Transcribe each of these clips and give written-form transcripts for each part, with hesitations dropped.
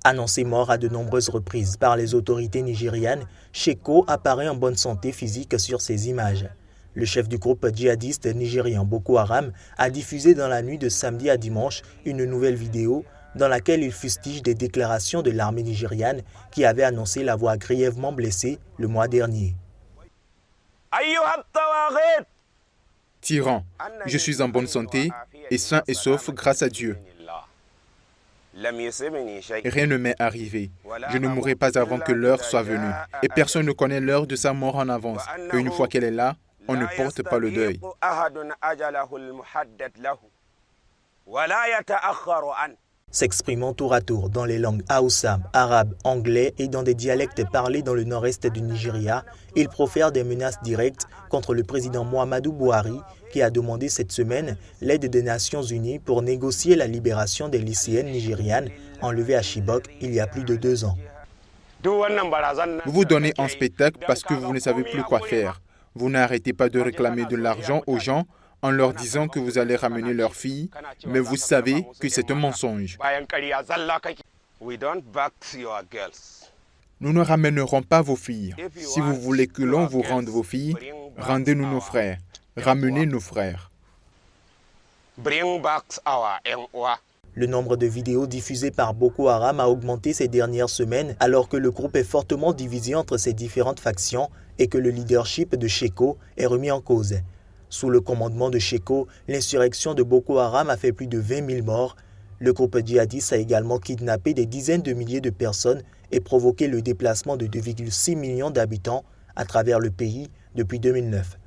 Annoncé mort à de nombreuses reprises par les autorités nigérianes, Sheko apparaît en bonne santé physique sur ces images. Le chef du groupe djihadiste nigérian Boko Haram a diffusé dans la nuit de samedi à dimanche une nouvelle vidéo dans laquelle il fustige des déclarations de l'armée nigériane qui avait annoncé l'avoir grièvement blessé le mois dernier. Tyran, je suis en bonne santé et sain et sauf grâce à Dieu. Rien ne m'est arrivé. Je ne mourrai pas avant que l'heure soit venue. Et personne ne connaît l'heure de sa mort en avance. Et une fois qu'elle est là, on ne porte pas le deuil. S'exprimant tour à tour dans les langues Hausa, arabe, anglais et dans des dialectes parlés dans le nord-est du Nigeria, il profère des menaces directes contre le président Muhammadu Buhari qui a demandé cette semaine l'aide des Nations Unies pour négocier la libération des lycéennes nigérianes enlevées à Chibok il y a plus de 2 ans. Vous vous donnez en spectacle parce que vous ne savez plus quoi faire. Vous n'arrêtez pas de réclamer de l'argent aux gens en leur disant que vous allez ramener leurs filles, mais vous savez que c'est un mensonge. Nous ne ramènerons pas vos filles. Si vous voulez que l'on vous rende vos filles, rendez-nous nos frères. Ramenez nos frères. Le nombre de vidéos diffusées par Boko Haram a augmenté ces dernières semaines alors que le groupe est fortement divisé entre ses différentes factions et que le leadership de Sheko est remis en cause. Sous le commandement de Sheko, l'insurrection de Boko Haram a fait plus de 20 000 morts. Le groupe djihadiste a également kidnappé des dizaines de milliers de personnes et provoqué le déplacement de 2,6 millions d'habitants à travers le pays depuis 2009.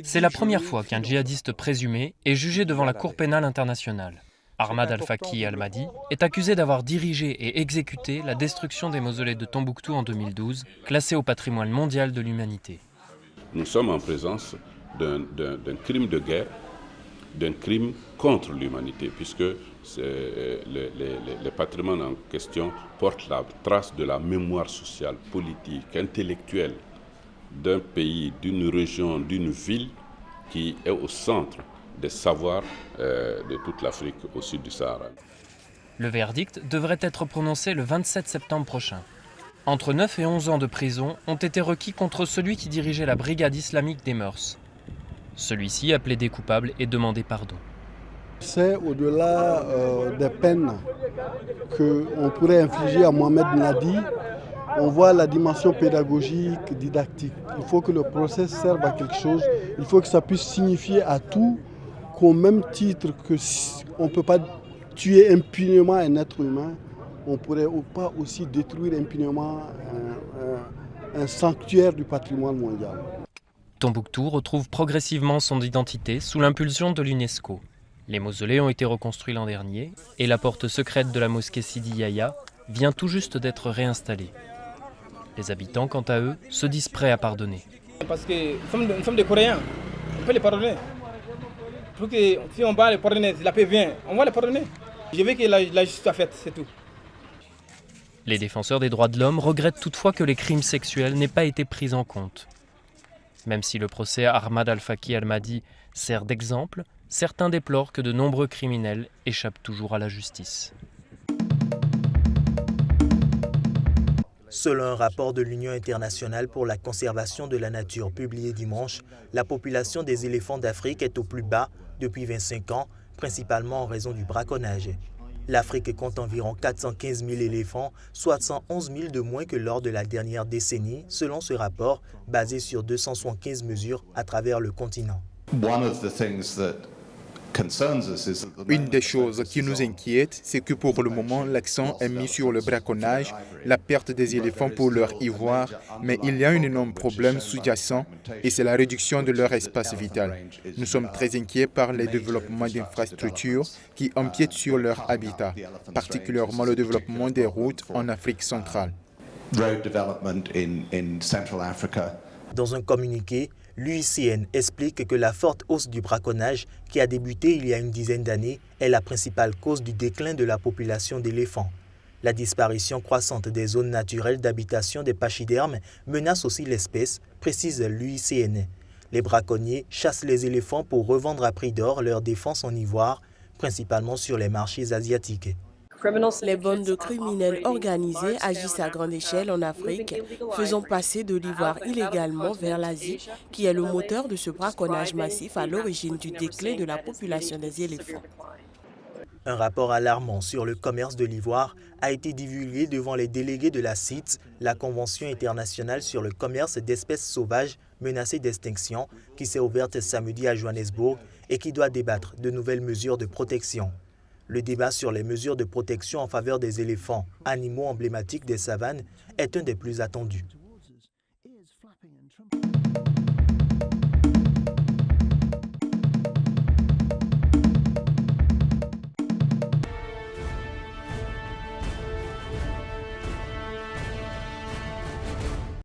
C'est la première fois qu'un djihadiste présumé est jugé devant la Cour pénale internationale. Ahmad Al-Faqi Al-Mahdi est accusé d'avoir dirigé et exécuté la destruction des mausolées de Tombouctou en 2012, classée au patrimoine mondial de l'humanité. Nous sommes en présence d'un crime de guerre, d'un crime contre l'humanité, puisque les patrimoines en question portent la trace de la mémoire sociale, politique, intellectuelle d'un pays, d'une région, d'une ville qui est au centre des savoirs de toute l'Afrique au sud du Sahara. Le verdict devrait être prononcé le 27 septembre prochain. Entre 9 et 11 ans de prison ont été requis contre celui qui dirigeait la brigade islamique des mœurs. Celui-ci a plaidé coupable et demandé pardon. C'est au-delà des peines qu'on pourrait infliger à Mohamed Nadi. On voit la dimension pédagogique, didactique. Il faut que le procès serve à quelque chose. Il faut que ça puisse signifier à tout qu'au même titre qu'on ne peut pas tuer impunément un être humain, on ne pourrait pas aussi détruire impunément un sanctuaire du patrimoine mondial. Tombouctou retrouve progressivement son identité sous l'impulsion de l'UNESCO. Les mausolées ont été reconstruits l'an dernier et la porte secrète de la mosquée Sidi Yahya vient tout juste d'être réinstallée. Les habitants, quant à eux, se disent prêts à pardonner. Parce que nous sommes des Coréens, on peut les pardonner. Pour que si on va les pardonner, si la paix vient, on va les pardonner. Je veux que la justice soit faite, c'est tout. Les défenseurs des droits de l'homme regrettent toutefois que les crimes sexuels n'aient pas été pris en compte. Même si le procès à Ahmad Al-Faqi Al-Mahdi sert d'exemple, certains déplorent que de nombreux criminels échappent toujours à la justice. Selon un rapport de l'Union internationale pour la conservation de la nature publié dimanche, la population des éléphants d'Afrique est au plus bas depuis 25 ans, principalement en raison du braconnage. L'Afrique compte environ 415 000 éléphants, soit 111 000 de moins que lors de la dernière décennie, selon ce rapport basé sur 275 mesures à travers le continent. Une des choses qui nous inquiète, c'est que pour le moment, l'accent est mis sur le braconnage, la perte des éléphants pour leur ivoire, mais il y a un énorme problème sous-jacent et c'est la réduction de leur espace vital. Nous sommes très inquiets par les développements d'infrastructures qui empiètent sur leur habitat, particulièrement le développement des routes en Afrique centrale. Dans un communiqué, l'UICN explique que la forte hausse du braconnage qui a débuté il y a une dizaine d'années est la principale cause du déclin de la population d'éléphants. La disparition croissante des zones naturelles d'habitation des pachydermes menace aussi l'espèce, précise l'UICN. Les braconniers chassent les éléphants pour revendre à prix d'or leur défense en ivoire, principalement sur les marchés asiatiques. Les bandes de criminels organisés agissent à grande échelle en Afrique, faisant passer de l'ivoire illégalement vers l'Asie, qui est le moteur de ce braconnage massif à l'origine du déclin de la population des éléphants. Un rapport alarmant sur le commerce de l'ivoire a été divulgué devant les délégués de la CITES, la Convention internationale sur le commerce d'espèces sauvages menacées d'extinction, qui s'est ouverte samedi à Johannesburg et qui doit débattre de nouvelles mesures de protection. Le débat sur les mesures de protection en faveur des éléphants, animaux emblématiques des savanes, est un des plus attendus.